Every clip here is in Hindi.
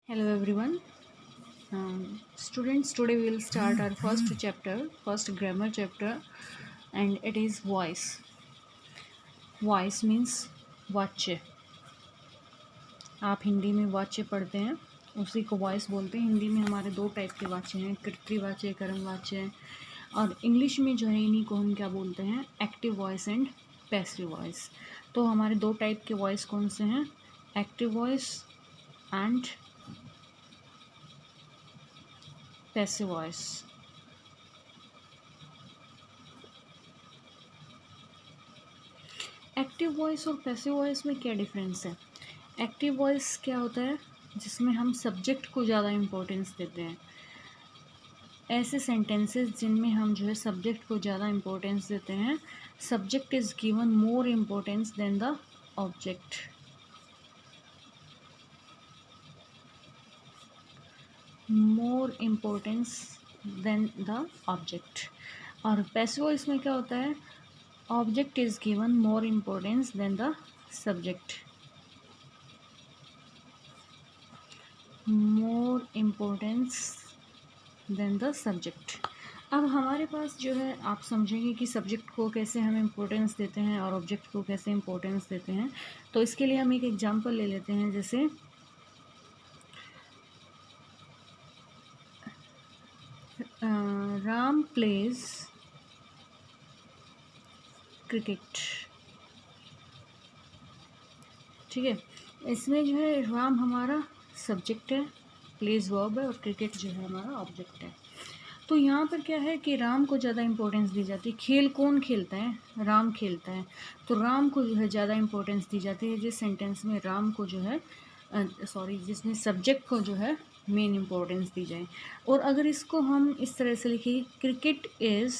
Hello everyone. Students, today we will start our first grammar chapter, and it is voice. Voice means वाच्य. आप हिंदी में वाच्य पढ़ते हैं, उसी को वॉइस बोलते हैं. हिंदी में हमारे दो टाइप के वाच्य हैं, कृत्रिवाच्य, कर्मवाच्य. और इंग्लिश में जो है इन्हीं को हम क्या बोलते हैं, active voice and passive voice. तो हमारे दो टाइप के वॉइस कौन से हैं, active voice and passive voice. Active voice और पैसिव वॉइस में क्या डिफरेंस है. एक्टिव वॉइस क्या होता है, जिसमें हम सब्जेक्ट को ज़्यादा इम्पोर्टेंस देते हैं. ऐसे सेंटेंसेस जिनमें हम जो है सब्जेक्ट को ज़्यादा इम्पोर्टेंस देते हैं. Subject is given more importance than the object. More importance than the object. और पैसिव वॉइस में क्या होता है, object is given more importance than the subject. More importance than the subject. अब हमारे पास जो है, आप समझेंगे कि सब्जेक्ट को कैसे हम इम्पोर्टेंस देते हैं और ऑब्जेक्ट को कैसे इम्पोर्टेंस देते हैं. तो इसके लिए हम एक एग्जांपल ले लेते हैं. जैसे राम प्लेज क्रिकेट. ठीक है, इसमें जो है राम हमारा सब्जेक्ट है, प्लेज वर्ब है, और क्रिकेट जो है हमारा ऑब्जेक्ट है. तो यहाँ पर क्या है कि राम को ज़्यादा इम्पोर्टेंस दी जाती है. खेल कौन खेलता है, राम खेलता है. तो राम को जो है ज़्यादा इम्पोर्टेंस दी जाती है जिस सेंटेंस में राम को जो है जिसमें सब्जेक्ट को जो है मेन इम्पोर्टेंस दी जाए. और अगर इसको हम इस तरह से लिखें, cricket is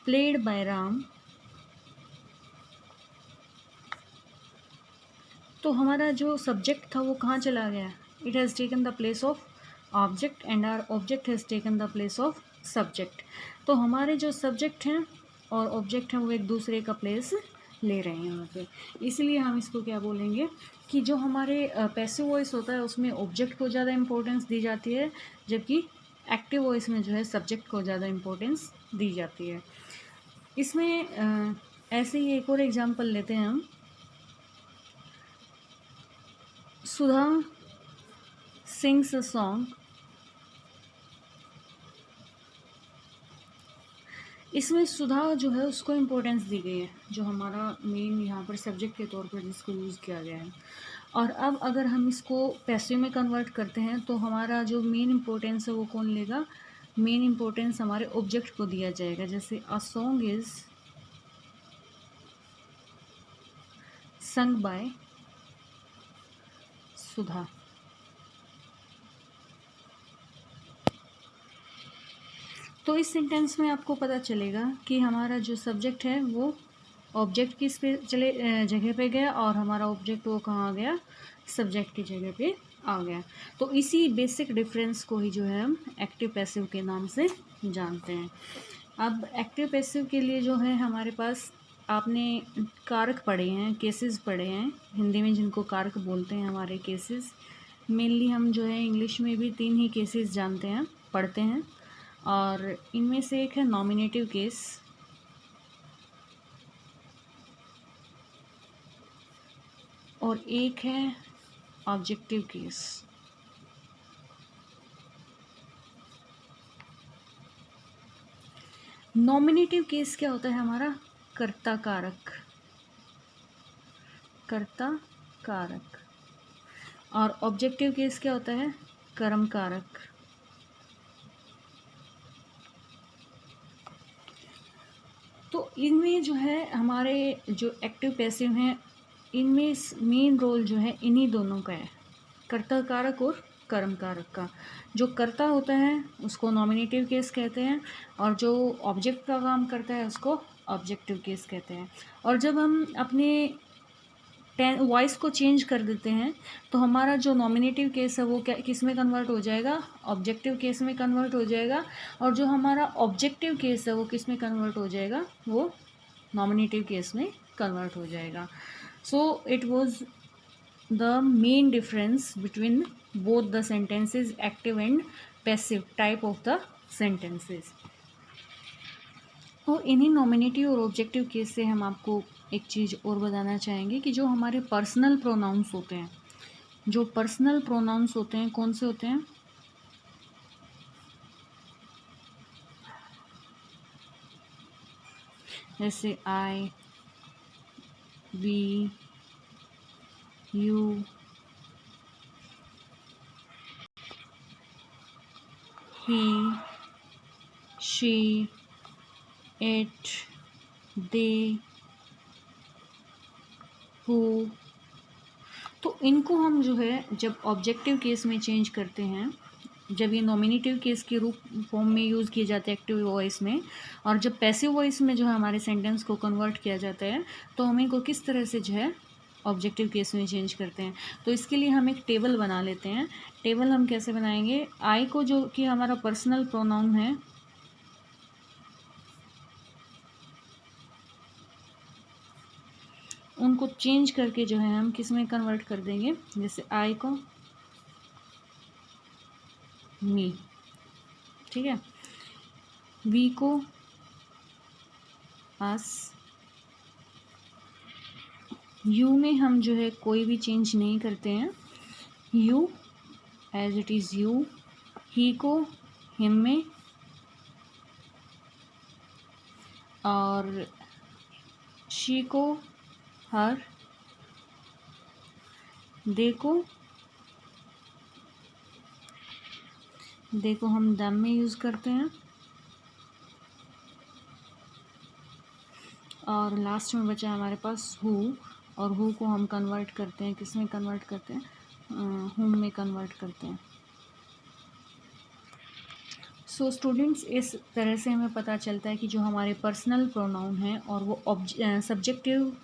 played by Ram, तो हमारा जो सब्जेक्ट था वो कहाँ चला गया, it has taken the place of object and our object has taken the place of subject. तो हमारे जो सब्जेक्ट हैं और ऑब्जेक्ट हैं वो एक दूसरे का प्लेस ले रहे हैं यहाँ पे. इसलिए हम इसको क्या बोलेंगे कि जो हमारे पैसिव वॉइस होता है उसमें ऑब्जेक्ट को ज़्यादा इम्पोर्टेंस दी जाती है, जबकि एक्टिव वॉइस में जो है सब्जेक्ट को ज़्यादा इम्पोर्टेंस दी जाती है. इसमें ऐसे ही एक और एग्जाम्पल लेते हैं हम. सुधा sings a song. इसमें सुधा जो है उसको इम्पोर्टेंस दी गई है, जो हमारा मेन यहाँ पर सब्जेक्ट के तौर पर जिसको यूज़ किया गया है. और अब अगर हम इसको पैसिव में कन्वर्ट करते हैं तो हमारा जो मेन इम्पोर्टेंस है वो कौन लेगा, मेन इम्पोर्टेंस हमारे ऑब्जेक्ट को दिया जाएगा. जैसे a song is sung by Sudha. तो इस सेंटेंस में आपको पता चलेगा कि हमारा जो सब्जेक्ट है वो ऑब्जेक्ट की जगह पे गया, और हमारा ऑब्जेक्ट वो कहाँ आ गया, सब्जेक्ट की जगह पे आ गया. तो इसी बेसिक डिफरेंस को ही जो है हम एक्टिव पैसिव के नाम से जानते हैं. अब एक्टिव पैसिव के लिए जो है हमारे पास, आपने कारक पढ़े हैं, केसेस पढ़े हैं, हिंदी में जिनको कारक बोलते हैं हमारे केसेस. मेनली हम जो है इंग्लिश में भी 3 ही केसेस जानते हैं, पढ़ते हैं. और इनमें से एक है नॉमिनेटिव केस, और एक है ऑब्जेक्टिव केस. नॉमिनेटिव केस क्या होता है हमारा, कर्ता कारक, कर्ता कारक. और ऑब्जेक्टिव केस क्या होता है, कर्म कारक. तो इनमें जो है हमारे जो एक्टिव पैसिव हैं, इनमें मेन रोल जो है इन्हीं दोनों का है, कर्ता कारक और कर्म कारक का. जो कर्ता होता है उसको नॉमिनेटिव केस कहते हैं, और जो ऑब्जेक्ट का काम करता है उसको ऑब्जेक्टिव केस कहते हैं. और जब हम अपने वॉइस को चेंज कर देते हैं तो हमारा जो नॉमिनेटिव केस है वो क्या किस में कन्वर्ट हो जाएगा, ऑब्जेक्टिव केस में कन्वर्ट हो जाएगा. और जो हमारा ऑब्जेक्टिव केस है वो किस में कन्वर्ट हो जाएगा, वो नॉमिनेटिव केस में कन्वर्ट हो जाएगा. So it was the main difference between both the sentences, active and passive type of the sentences. और इन्हीं नॉमिनेटिव और ऑब्जेक्टिव केस से हम आपको एक चीज़ और बताना चाहेंगे कि जो हमारे पर्सनल प्रोनाउंस होते हैं, जो पर्सनल प्रोनाउंस होते हैं कौन से होते हैं? जैसे I, we, you, he, she, it, they, who. तो इनको हम जो है जब ऑब्जेक्टिव केस में चेंज करते हैं, जब ये नॉमिनेटिव केस के रूप फॉर्म में यूज़ किए जाते हैं एक्टिव वॉइस में, और जब पैसिव वॉइस में जो है हमारे सेंटेंस को कन्वर्ट किया जाता है, तो हम इनको किस तरह से जो है ऑब्जेक्टिव केस में चेंज करते हैं। तो इसके लिए हम एक टेबल बना लेते हैं। टेबल हम कैसे बनाएंगे? आई को जो कि हमारा पर्सनल प्रोनाउन है, उनको चेंज करके जो है हम किस में कन्वर्ट कर देंगे। जैसे आई को मी, ठीक है, वी को अस, यू में हम जो है कोई भी चेंज नहीं करते हैं, you as it is you, he को हिम में, और शी को हर, दे को हम दम में यूज़ करते हैं, और लास्ट में बचा हमारे पास हु, और हु को हम कन्वर्ट करते हैं, किस में कन्वर्ट करते हैं? हुम में कन्वर्ट करते हैं। सो स्टूडेंट्स, इस तरह से हमें पता चलता है कि जो हमारे पर्सनल प्रोनाउन हैं और वो सब्जेक्टिव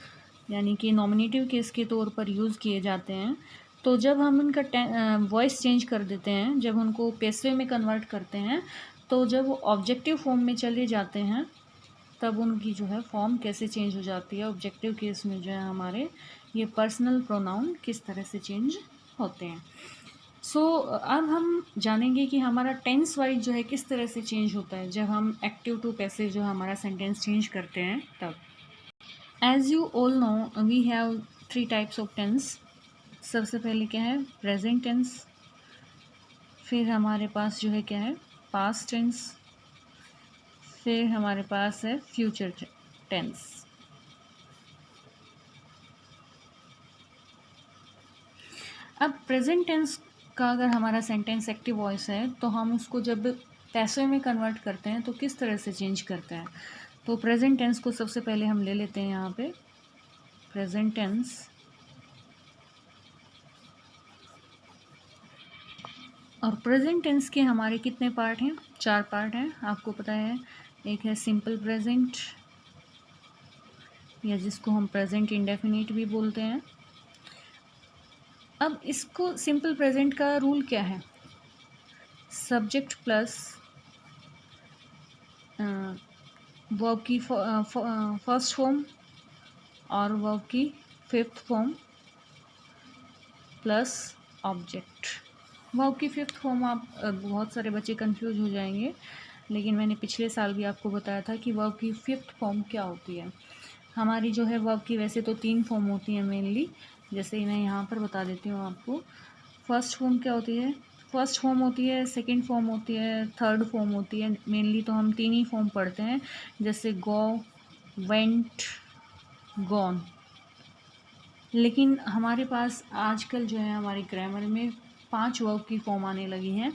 यानी कि नॉमिनेटिव केस के तौर पर यूज़ किए जाते हैं। तो जब हम उनका वॉइस चेंज कर देते हैं, जब उनको पैसिव में कन्वर्ट करते हैं, तो जब वो ऑब्जेक्टिव फॉर्म में चले जाते हैं, तब उनकी जो है फॉर्म कैसे चेंज हो जाती है। ऑब्जेक्टिव केस में जो है हमारे ये पर्सनल प्रोनाउन किस तरह से चेंज होते हैं। सो अब हम जानेंगे कि हमारा टेंस वाइज जो है किस तरह से चेंज होता है जब हम एक्टिव टू पैसिव जो हमारा सेंटेंस चेंज करते हैं तब। As you all know we have 3 types of tense. सबसे पहले क्या है? Present tense. फिर हमारे पास जो है क्या है? Past tense. फिर हमारे पास है फ्यूचर टेंस। अब प्रेजेंट टेंस का अगर हमारा सेंटेंस एक्टिव वॉइस है तो हम उसको जब पैसिव में कन्वर्ट करते हैं तो किस तरह से चेंज करते हैं। तो प्रेजेंट टेंस को सबसे पहले हम ले लेते हैं यहाँ पे। प्रेजेंट टेंस और प्रेजेंट टेंस के हमारे कितने पार्ट हैं? 4 पार्ट हैं, आपको पता है। एक है सिंपल प्रेजेंट, या जिसको हम प्रेजेंट इंडेफिनिट भी बोलते हैं। अब इसको सिंपल प्रेजेंट का रूल क्या है? सब्जेक्ट प्लस वर्ब की फर्स्ट फॉर्म और वर्ब की fifth form plus object. Verb की फिफ्थ फॉर्म आप बहुत सारे बच्चे कंफ्यूज हो जाएंगे, लेकिन मैंने पिछले साल भी आपको बताया था कि वर्ब की फिफ्थ फॉर्म क्या होती है। हमारी जो है वर्ब की वैसे तो 3 फॉर्म होती है मेनली, जैसे मैं यहाँ पर बता देती हूँ आपको। फर्स्ट फॉर्म क्या होती है? फर्स्ट फॉर्म होती है, सेकंड फॉर्म होती है, थर्ड फॉर्म होती है। मेनली तो हम 3 ही फॉर्म पढ़ते हैं, जैसे गो, वेंट, गॉन। लेकिन हमारे पास आजकल जो है हमारी ग्रामर में 5 वर्ब की फॉर्म आने लगी हैं।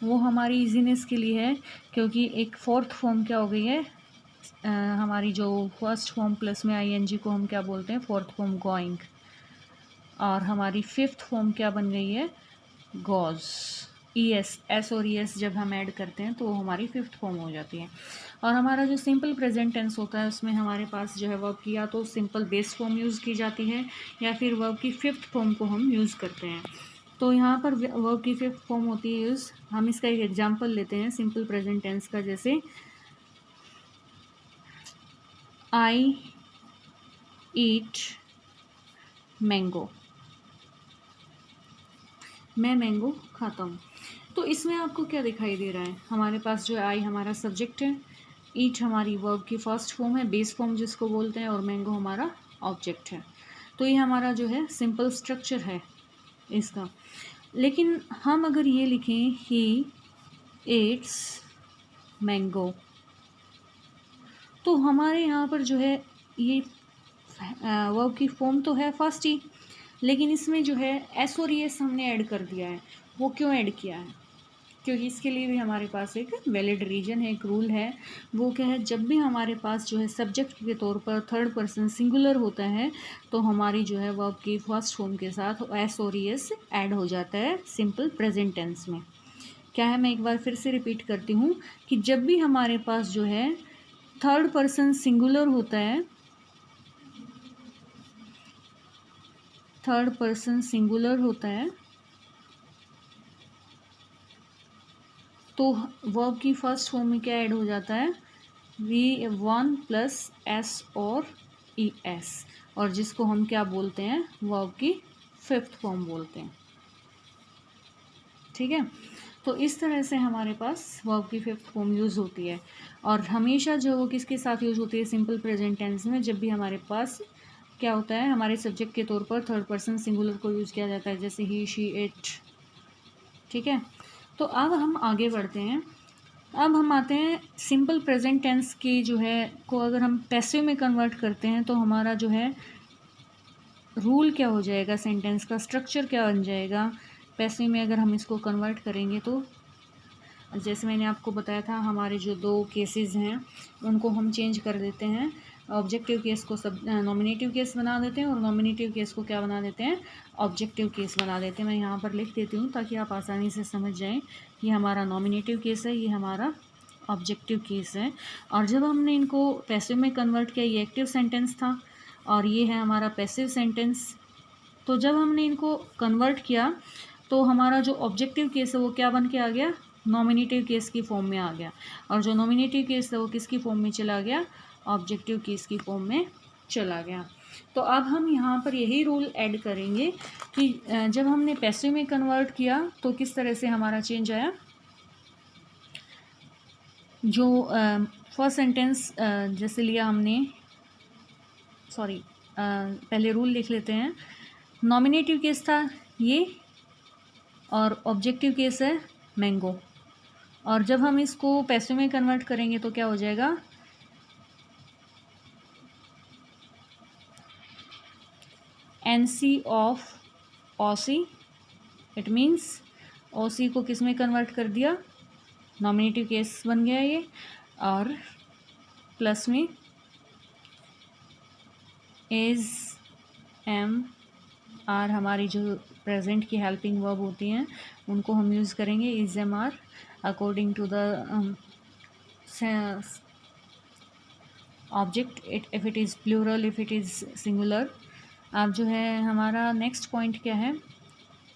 वो हमारी इजीनेस के लिए है, क्योंकि एक फोर्थ फॉर्म क्या हो गई है? हमारी जो फर्स्ट फॉर्म प्लस में आईएनजी को हम क्या बोलते हैं? Fourth form going. और हमारी फिफ्थ फॉर्म क्या बन गई है? गोज। एस, एस और एस जब हम ऐड करते हैं तो वो हमारी फिफ्थ फॉर्म हो जाती है। और हमारा जो सिंपल प्रेजेंट टेंस होता है उसमें हमारे पास जो है वर्ब की या तो सिंपल बेस फॉर्म यूज़ की जाती है या फिर वर्ब की फिफ्थ फॉर्म को हम यूज़ करते हैं। तो यहाँ पर वर्ब की फिफ्थ फॉर्म होती है यूज़। हम इसका एक एग्जाम्पल लेते हैं सिंपल प्रेजेंट टेंस का, जैसे आई ईट मैंगो, मैं मैंगो खाता हूँ। तो इसमें आपको क्या दिखाई दे रहा है, हमारे पास जो आई हमारा सब्जेक्ट है, ईट हमारी वर्ब की फर्स्ट फॉर्म है, बेस फॉर्म जिसको बोलते हैं, और मैंगो हमारा ऑब्जेक्ट है। तो ये हमारा जो है सिंपल स्ट्रक्चर है इसका। लेकिन हम अगर ये लिखें ही एट्स मैंगो, तो हमारे यहाँ पर जो है ये वर्ब की फॉर्म तो है फर्स्ट ही, लेकिन इसमें जो है एस और एस हमने ऐड कर दिया है। वो क्यों ऐड किया है, क्योंकि इसके लिए भी हमारे पास एक वैलिड रीजन है, एक रूल है। वो क्या है, जब भी हमारे पास जो है सब्जेक्ट के तौर पर थर्ड पर्सन सिंगुलर होता है तो हमारी जो है वर्ब की फर्स्ट फॉर्म के साथ एस और एस ऐड हो जाता है सिंपल प्रेजेंट टेंस में। क्या है, मैं एक बार फिर से रिपीट करती हूँ कि जब भी हमारे पास जो है थर्ड पर्सन सिंगुलर होता है, थर्ड पर्सन सिंगुलर होता है, तो वर्ब की फर्स्ट फॉर्म में क्या ऐड हो जाता है, वी वन प्लस एस और ई एस, और जिसको हम क्या बोलते हैं, वर्ब की फिफ्थ फॉर्म बोलते हैं। ठीक है, तो इस तरह से हमारे पास वर्ब की फिफ्थ फॉर्म यूज़ होती है। और हमेशा जो वो किसके साथ यूज़ होती है, सिंपल प्रेजेंट टेंस में, जब भी हमारे पास क्या होता है, हमारे सब्जेक्ट के तौर पर थर्ड पर्सन सिंगुलर को यूज़ किया जाता है, जैसे ही, शी, इट। ठीक है, तो अब हम आगे बढ़ते हैं। अब हम आते हैं सिंपल प्रेजेंट टेंस की जो है को अगर हम पैसिव में कन्वर्ट करते हैं तो हमारा जो है रूल क्या हो जाएगा, सेंटेंस का स्ट्रक्चर क्या बन जाएगा पैसिव में अगर हम इसको कन्वर्ट करेंगे। तो जैसे मैंने आपको बताया था, हमारे जो दो केसेस हैं उनको हम चेंज कर देते हैं। ऑब्जेक्टिव केस को सब नॉमिनेटिव केस बना देते हैं, और नॉमिनेटिव केस को क्या बना देते हैं, ऑब्जेक्टिव केस बना देते हैं। मैं यहाँ पर लिख देती हूँ ताकि आप आसानी से समझ जाएं। ये हमारा नॉमिनेटिव केस है, ये हमारा ऑब्जेक्टिव केस है। और जब हमने इनको पैसिव में कन्वर्ट किया, ये एक्टिव सेंटेंस था और ये है हमारा पैसिव सेंटेंस। तो जब हमने इनको कन्वर्ट किया तो हमारा जो ऑब्जेक्टिव केस है वो क्या बन के आ गया, नॉमिनेटिव केस की फॉर्म में आ गया। और जो नॉमिनेटिव केस है वो किसकी फॉर्म में चला गया, ऑब्जेक्टिव केस की फॉर्म में चला गया। तो अब हम यहाँ पर यही रूल ऐड करेंगे कि जब हमने पैसिव में कन्वर्ट किया तो किस तरह से हमारा चेंज आया। जो फर्स्ट सेंटेंस जैसे लिया हमने, सॉरी पहले रूल लिख लेते हैं। नॉमिनेटिव केस था ये और ऑब्जेक्टिव केस है मैंगो, और जब हम इसको पैसिव में कन्वर्ट करेंगे तो क्या हो जाएगा, NC of OC. It means OC को किस में कन्वर्ट कर दिया, नॉमिनेटिव केस बन गया ये, और प्लस में इज एम आर, हमारी जो प्रेजेंट की हेल्पिंग वर्ब होती हैं उनको हम यूज़ करेंगे, is am are according to the object, if it is plural, if it is singular. अब जो है हमारा नेक्स्ट पॉइंट क्या है,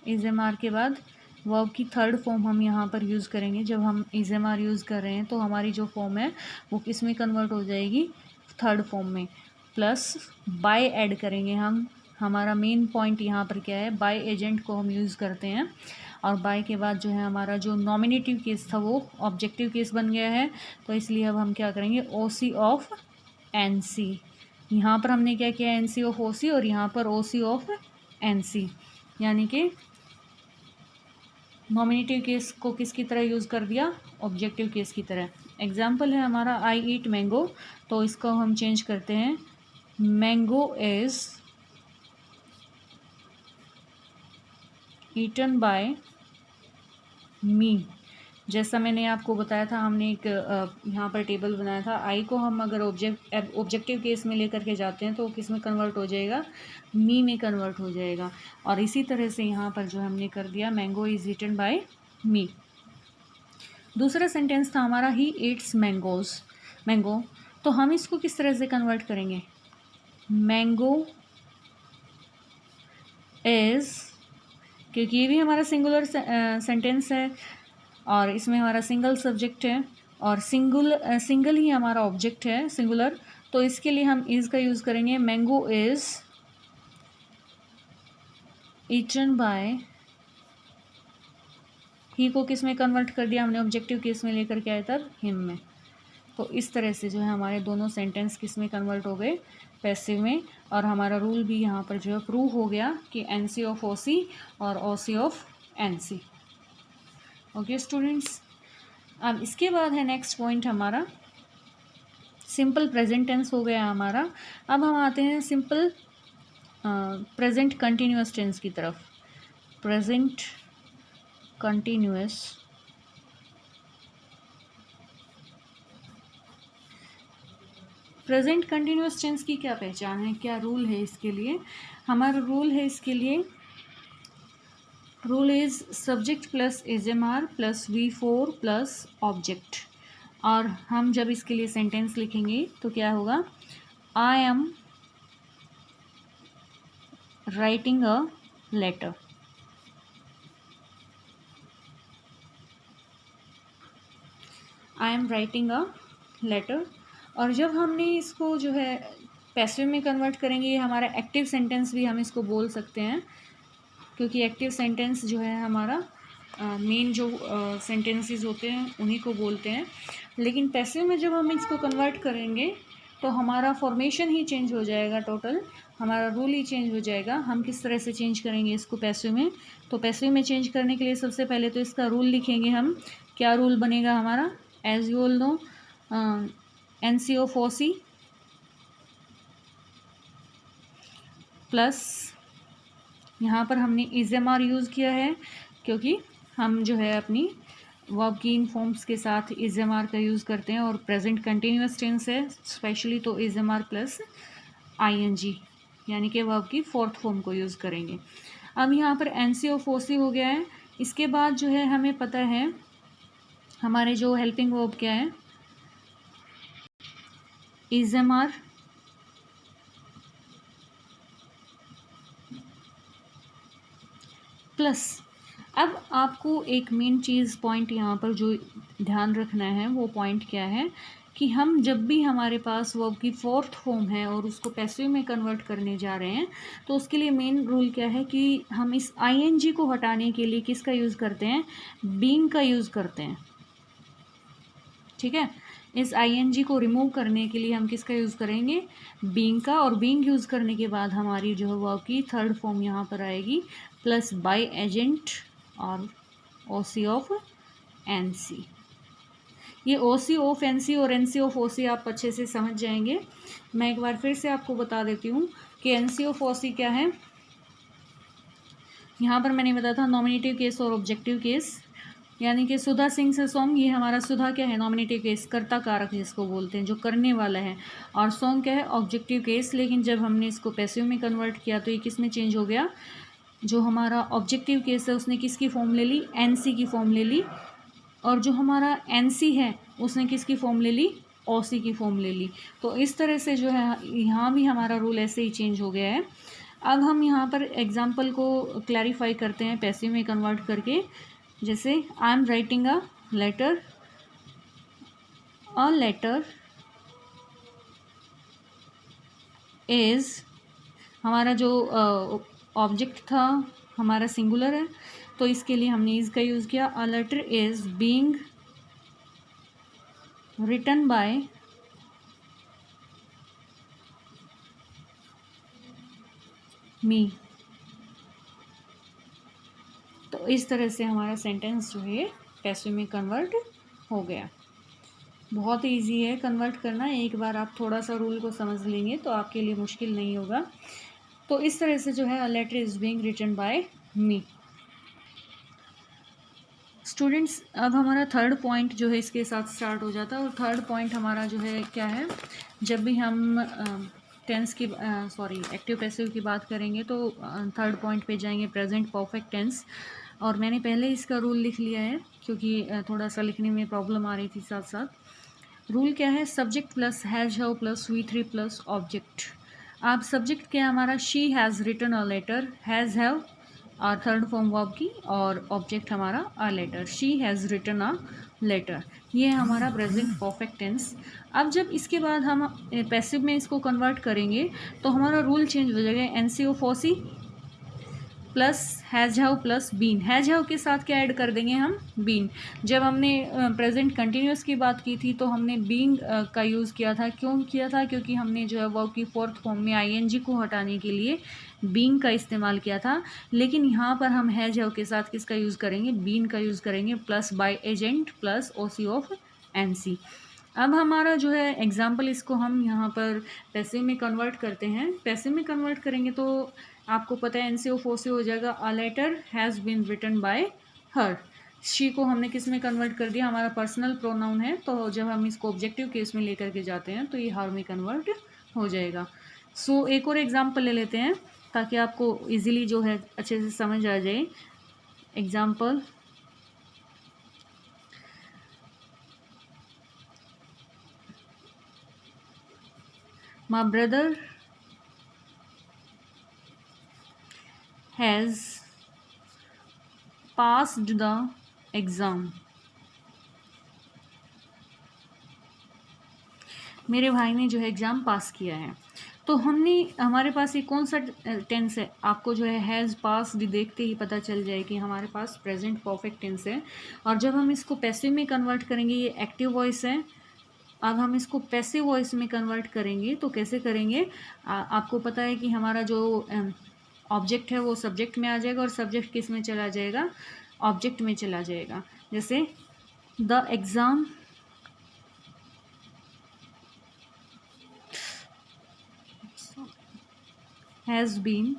इज एम आर के बाद वर्ब की थर्ड फॉर्म हम यहाँ पर यूज़ करेंगे। जब हम इज एम आर यूज़ कर रहे हैं तो हमारी जो फॉर्म है वो किस में कन्वर्ट हो जाएगी, थर्ड फॉर्म में। प्लस बाय ऐड करेंगे हम, हमारा मेन पॉइंट यहाँ पर क्या है, बाय एजेंट को हम यूज़ करते हैं। और बाय के बाद जो है हमारा जो नॉमिनेटिव केस था वो ऑब्जेक्टिव केस बन गया है, तो इसलिए अब हम क्या करेंगे, ओ सी ऑफ एन सी। यहाँ पर हमने क्या किया, N C of O C, और यहाँ पर ओ सी ऑफ एन सी, यानी कि नॉमिनेटिव केस को किसकी तरह यूज़ कर दिया, ऑब्जेक्टिव केस की तरह। एग्जाम्पल है हमारा आई ईट मैंगो, तो इसको हम चेंज करते हैं, मैंगो इज़ ईटन बाय मी। जैसा मैंने आपको बताया था, हमने एक यहाँ पर टेबल बनाया था, आई को हम अगर ऑब्जेक्टिव केस में लेकर के जाते हैं तो किस में कन्वर्ट हो जाएगा, मी में कन्वर्ट हो जाएगा। और इसी तरह से यहाँ पर जो हमने कर दिया, मैंगो इज़ ईटन बाय मी। दूसरा सेंटेंस था हमारा, ही ईट्स मैंगो, तो हम इसको किस तरह से कन्वर्ट करेंगे, मैंगो इज़, क्योंकि ये भी हमारा सिंगुलर सेंटेंस है और इसमें हमारा सिंगल सब्जेक्ट है और सिंगल ही हमारा ऑब्जेक्ट है, सिंगुलर। तो इसके लिए हम इज़ का यूज़ करेंगे, मैंगो इज़ ईटन बाय, ही को किस में कन्वर्ट कर दिया हमने, ऑब्जेक्टिव केस में लेकर के आए तब हिम में। तो इस तरह से जो है हमारे दोनों सेंटेंस किस में कन्वर्ट हो गए, पैसिव में। और हमारा रूल भी यहाँ पर जो है प्रूव हो गया कि N C of O C और O C of N C. Okay students, अब इसके बाद है नेक्स्ट पॉइंट हमारा सिंपल प्रेजेंट टेंस हो गया हमारा। अब हम आते हैं सिंपल प्रेजेंट कंटिन्यूअस टेंस की तरफ। Present continuous present continuous tense की क्या पहचान है, क्या रूल है इसके लिए। हमारा रूल है इसके लिए, rule is subject plus is am are plus V4 plus object. और हम जब इसके लिए सेंटेंस लिखेंगे तो क्या होगा, I am writing a letter. I am writing a letter. और जब हमने इसको जो है पैसिव में कन्वर्ट करेंगे, ये हमारा एक्टिव सेंटेंस भी हम इसको बोल सकते हैं, क्योंकि एक्टिव सेंटेंस जो है हमारा मेन जो सेंटेंसेस होते हैं उन्हीं को बोलते हैं। लेकिन पैसिव में जब हम इसको कन्वर्ट करेंगे तो हमारा फॉर्मेशन ही चेंज हो जाएगा, टोटल हमारा रूल ही चेंज हो जाएगा। हम किस तरह से चेंज करेंगे इसको पैसिव में, तो पैसिव में चेंज करने के लिए सबसे पहले तो इसका रूल लिखेंगे हम। क्या रूल बनेगा हमारा, as you all know, N C of O C plus, यहाँ पर हमने इज़एमआर यूज़ किया है क्योंकि हम जो है अपनी वर्ब की इन फॉर्म्स के साथ इज़एमआर का यूज़ करते हैं, और प्रेजेंट कंटिन्यूअस टेंस है स्पेशली तो इज़एमआर प्लस आईएनजी यानी कि वर्ब की फोर्थ फॉर्म को यूज़ करेंगे। अब यहाँ पर एनसी ऑफ ओसी हो गया है। इसके बाद जो है हमें पता है हमारे जो हेल्पिंग वर्ब क्या है, इज़एमआर प्लस। अब आपको एक मेन चीज़ पॉइंट यहाँ पर जो ध्यान रखना है वो पॉइंट क्या है कि हम जब भी हमारे पास वर्ब की फोर्थ फॉर्म है और उसको पैसिव में कन्वर्ट करने जा रहे हैं तो उसके लिए मेन रूल क्या है कि हम इस आईएनजी को हटाने के लिए किसका यूज़ करते हैं, बीइंग का यूज़ करते हैं। ठीक है, इस आईएनजी को रिमूव करने के लिए हम किसका यूज़ करेंगे, बीइंग का। और बीइंग यूज़ करने के बाद हमारी जो है वर्ब की थर्ड फॉर्म यहाँ पर आएगी प्लस बाय एजेंट और ओसी ऑफ एनसी। ये ओसी ऑफ एनसी और एनसी ऑफ ओसी आप अच्छे से समझ जाएंगे। मैं एक बार फिर से आपको बता देती हूँ कि एनसी ऑफ ओसी क्या है। यहाँ पर मैंने बताया था नॉमिनेटिव केस और ऑब्जेक्टिव केस, यानी कि सुधा सिंह से सॉन्ग, ये हमारा सुधा क्या है, नॉमिनेटिव केस, कर्ता कारक जिसको बोलते हैं, जो करने वाला है। और सॉन्ग क्या है, ऑब्जेक्टिव केस। लेकिन जब हमने इसको पैसिव में कन्वर्ट किया तो ये किस में चेंज हो गया, जो हमारा ऑब्जेक्टिव केस है उसने किसकी फॉर्म ले ली, एनसी की फॉर्म ले ली। और जो हमारा एनसी है उसने किसकी फॉर्म ले ली, ओसी की फॉर्म ले ली। तो इस तरह से जो है यहाँ भी हमारा रूल ऐसे ही चेंज हो गया है। अब हम यहाँ पर एग्जाम्पल को क्लैरिफाई करते हैं पैसिव में कन्वर्ट करके। जैसे I am writing a letter is, हमारा जो ऑब्जेक्ट था हमारा सिंगुलर है तो इसके लिए हमने इज़ का यूज़ किया। A letter is being written by me. तो इस तरह से हमारा सेंटेंस जो है पैसिव में कन्वर्ट हो गया। बहुत ईजी है कन्वर्ट करना, एक बार आप थोड़ा सा रूल को समझ लेंगे तो आपके लिए मुश्किल नहीं होगा। तो इस तरह से जो है a letter is being written by me. Students, अब हमारा थर्ड पॉइंट जो है इसके साथ स्टार्ट हो जाता है। और थर्ड पॉइंट हमारा जो है क्या है, जब भी हम टेंस की एक्टिव पैसिव की बात करेंगे तो थर्ड पॉइंट पे जाएंगे, प्रेजेंट परफेक्ट टेंस। और मैंने पहले इसका रूल लिख लिया है क्योंकि थोड़ा सा लिखने में प्रॉब्लम आ रही थी साथ साथ। रूल क्या है, subject plus has have plus V3 plus object. आप सब्जेक्ट क्या हमारा, she has written a letter, has have और थर्ड फॉर्म वर्ब की, और ऑब्जेक्ट हमारा a letter, she has written a letter. ये है हमारा प्रेजेंट परफेक्ट टेंस। अब जब इसके बाद हम पैसिव में इसको कन्वर्ट करेंगे तो हमारा रूल चेंज हो जाएगा, NC of OC plus has have plus been. Has have के साथ क्या ऐड कर देंगे हम, बीन। जब हमने प्रेजेंट कंटिन्यूस की बात की थी तो हमने बीइंग का यूज़ किया था। क्यों किया था? क्योंकि हमने जो है वर्ब की फोर्थ फॉर्म में आईएनजी को हटाने के लिए बीइंग का इस्तेमाल किया था। लेकिन यहाँ पर हम हैज़ हैव के साथ किसका यूज़ करेंगे, बीन का यूज़ करेंगे, plus by agent plus OC of NC. अब हमारा जो है एग्जाम्पल, इसको हम यहाँ पर पैसिव में कन्वर्ट करते हैं। पैसिव में कन्वर्ट करेंगे तो आपको पता है एनसी ऑफ ओसी हो जाएगा, a letter has been written by her. She को हमने किस में कन्वर्ट कर दिया, हमारा पर्सनल प्रोनाउन है, तो जब हम इसको ऑब्जेक्टिव केस में लेकर के जाते हैं तो ये हर में कन्वर्ट हो जाएगा। सो एक और एग्जाम्पल ले लेते हैं ताकि आपको इजीली जो है अच्छे से समझ आ जाए। Example, my brother has passed the exam। मेरे भाई ने जो है एग्ज़ाम पास किया है। तो हमने, हमारे पास ये कौन सा टेंस है, आपको जो है हैज़ पास्ड देखते ही पता चल जाए कि हमारे पास प्रेजेंट परफेक्ट टेंस है। और जब हम इसको पैसिव में कन्वर्ट करेंगे, ये एक्टिव वॉइस है। अब हम इसको पैसिव वॉइस में कन्वर्ट करेंगे तो कैसे करेंगे, आपको पता है कि हमारा जो ऑब्जेक्ट है वो सब्जेक्ट में आ जाएगा और सब्जेक्ट किस में चला जाएगा, ऑब्जेक्ट में चला जाएगा। जैसे the exam has been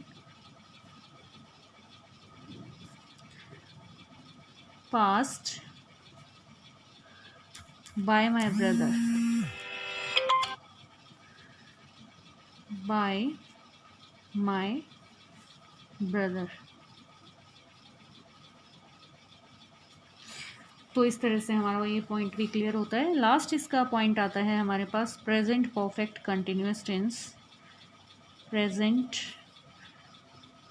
passed by my brother, by my brother। तो इस तरह से हमारा ये पॉइंट भी क्लियर होता है। लास्ट इसका पॉइंट आता है हमारे पास present perfect continuous tense. Present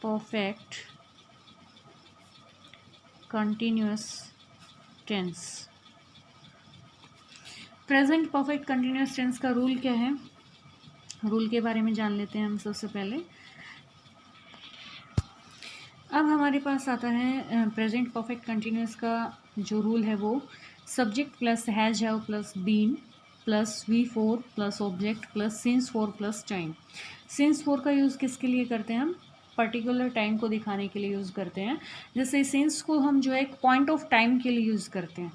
perfect continuous tense. Present perfect continuous tense का रूल क्या है, रूल के बारे में जान लेते हैं हम सबसे पहले। अब हमारे पास आता है प्रेजेंट परफेक्ट कंटिन्यूअस का जो रूल है, वो subject plus has have plus been plus V4 plus object plus since 4 plus time. Since 4 का यूज़ किसके लिए करते हैं हम, पर्टिकुलर टाइम को दिखाने के लिए यूज़ करते हैं। जैसे सिंस को हम जो है एक पॉइंट ऑफ टाइम के लिए यूज़ करते हैं।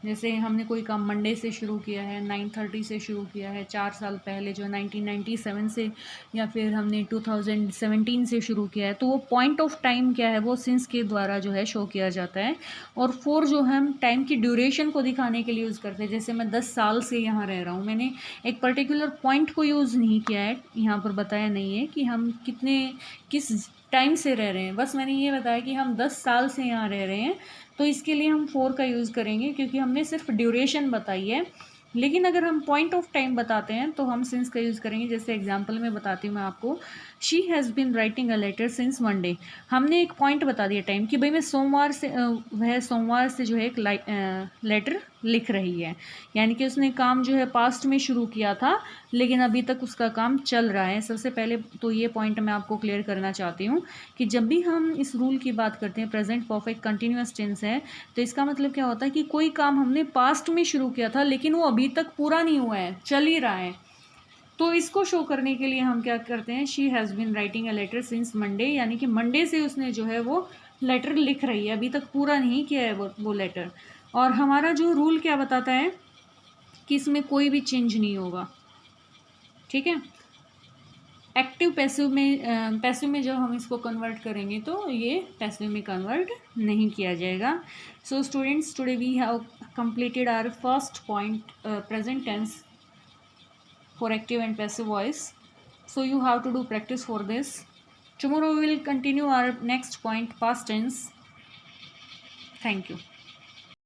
जैसे हमने कोई काम मंडे से शुरू किया है, 9:30 से शुरू किया है, 4 साल पहले जो 1997 से या फिर हमने 2017 से शुरू किया है, तो वो पॉइंट ऑफ टाइम क्या है, वो सिंस के द्वारा जो है शो किया जाता है। और 4 जो हम टाइम की ड्यूरेशन को दिखाने के लिए यूज़ करते हैं। जैसे मैं 10 साल से यहाँ रह रहा हूँ, मैंने एक पर्टिकुलर पॉइंट को यूज़ नहीं किया है, यहाँ पर बताया नहीं है कि हम किस टाइम से रह रहे हैं, बस मैंने ये बताया कि हम 10 साल से यहाँ रह रहे हैं, तो इसके लिए हम 4 का यूज़ करेंगे क्योंकि हमने सिर्फ ड्यूरेशन बताई है। लेकिन अगर हम पॉइंट ऑफ टाइम बताते हैं तो हम सिंस का यूज़ करेंगे। जैसे एग्जांपल में बताती हूँ मैं आपको, she has been writing a letter since Monday. हमने एक पॉइंट बता दिया टाइम कि भाई मैं सोमवार से वह सोमवार से जो है एक लेटर लिख रही है, यानी कि उसने काम जो है पास्ट में शुरू किया था लेकिन अभी तक उसका काम चल रहा है। सबसे पहले तो ये पॉइंट मैं आपको क्लियर करना चाहती हूँ कि जब भी हम इस रूल की बात करते हैं, प्रेजेंट परफेक्ट कंटिन्यूअस टेंस है, तो इसका मतलब क्या होता है कि कोई काम हमने पास्ट में शुरू किया था लेकिन वो अभी तक पूरा नहीं हुआ है, चल ही रहा है। तो इसको शो करने के लिए हम क्या करते हैं, she has been writing a letter since Monday, यानी कि मंडे से उसने जो है वो लेटर लिख रही है, अभी तक पूरा नहीं किया है वो लेटर। और हमारा जो रूल क्या बताता है कि इसमें कोई भी चेंज नहीं होगा, ठीक है। एक्टिव पैसिव में जब हम इसको कन्वर्ट करेंगे तो ये पैसिव में कन्वर्ट नहीं किया जाएगा। So students, today we have completed our first point, present tense for active and passive voice. So you have to do practice for this. Tomorrow we will continue our next point, past tense. Thank you.